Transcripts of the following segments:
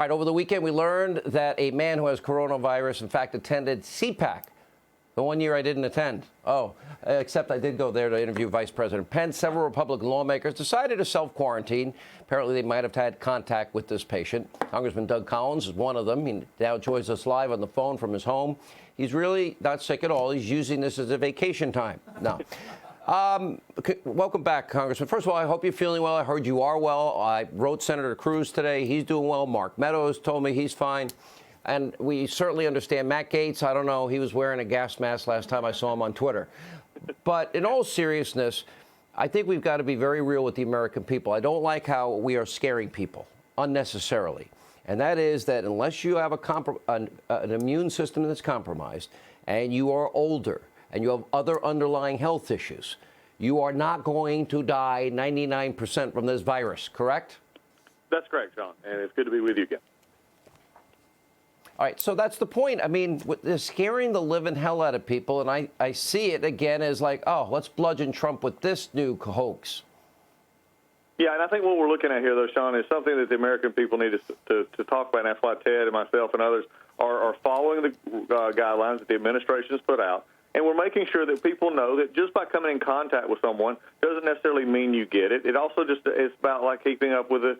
All right, over the weekend, we learned that a man who has coronavirus, in fact, attended CPAC. The one year I didn't attend. Except I did go there to interview Vice President Pence. Several Republican lawmakers decided to self-quarantine. Apparently, they might have had contact with this patient. Congressman Doug Collins is one of them. He now joins us live on the phone from his home. He's really not sick at all. He's using this as a vacation time. No. Welcome back, Congressman. First of all, I hope you're feeling well. I heard you are well. I wrote Senator Cruz today. He's doing well. Mark Meadows told me he's fine. And we certainly understand Matt Gaetz. I don't know. He was wearing a gas mask last time I saw him on Twitter. But in all seriousness, I think we've got to be very real with the American people. I don't like how we are scaring people unnecessarily. And that is that unless you have an immune system that's compromised and you are older and you have other underlying health issues, you are not going to die 99% from this virus, correct? That's correct, John. And it's good to be with you again. All right, so that's the point. I mean, they're scaring the living hell out of people, and I see it again as like, oh, let's bludgeon Trump with this new hoax. Yeah, and I think what we're looking at here, though, Sean, is something that the American people need to talk about, and that's why Ted and myself and others are following the guidelines that the administration has put out. And we're making sure that people know that just by coming in contact with someone doesn't necessarily mean you get it. It also just is about like keeping up with the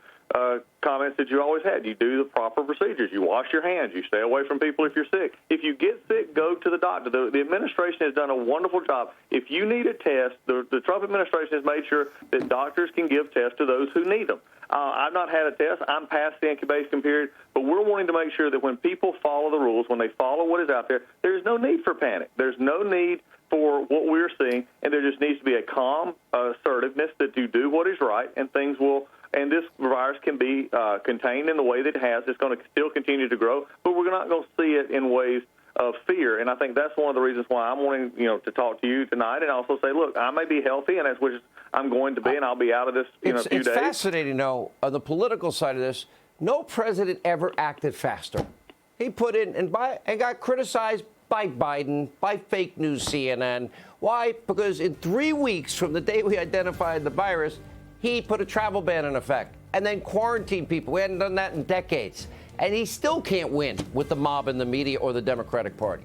comments that you always had. You do the proper procedures. You wash your hands. You stay away from people if you're sick. If you get sick, go to the doctor. The administration has done a wonderful job. If you need a test, the Trump administration has made sure that doctors can give tests to those who need them. I've not had a test. I'm past the incubation period, but we're wanting to make sure that when people follow the rules, when they follow what is out there, there's no need for panic. There's no need for what we're seeing, and there just needs to be a calm assertiveness that you do what is right, and things will. And this virus can be contained in the way that it has. It's going to still continue to grow, but we're not going to see it in ways of fear. And I think that's one of the reasons why I'm wanting, to talk to you tonight and also say, look, I may be healthy, and that's which I'm going to be, and I'll be out of this in a few days. It's fascinating, though, on the political side of this, no president ever acted faster. He put in and got criticized by Biden, by fake news CNN. Why? Because in 3 weeks from the day we identified the virus, he put a travel ban in effect and then quarantined people. We hadn't done that in decades. And he still can't win with the mob in the media or the Democratic Party.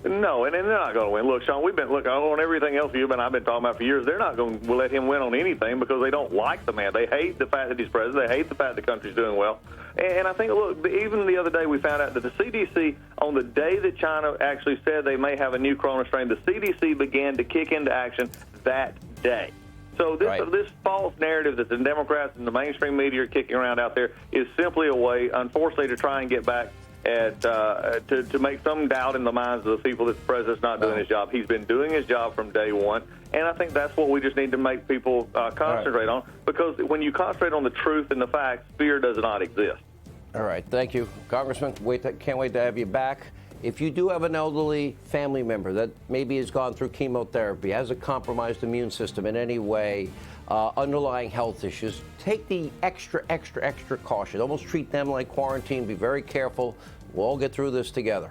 No, and they're not going to win. Look, Sean, we've been looking on everything else I've been talking about for years. They're not going to let him win on anything because they don't like the man. They hate the fact that he's president. They hate the fact the country's doing well. And I think, look, even the other day we found out that the CDC, on the day that China actually said they may have a new corona strain, the CDC began to kick into action that day. So this false narrative that the Democrats and the mainstream media are kicking around out there is simply a way, unfortunately, to try and get back at to make some doubt in the minds of the people that the president's not doing his job. He's been doing his job from day one, and I think that's what we just need to make people concentrate on, because when you concentrate on the truth and the facts, fear does not exist. All right. Thank you, Congressman. Can't wait to have you back. If you do have an elderly family member that maybe has gone through chemotherapy, has a compromised immune system in any way, underlying health issues, take the extra caution. Almost treat them like quarantine. Be very careful. We'll all get through this together.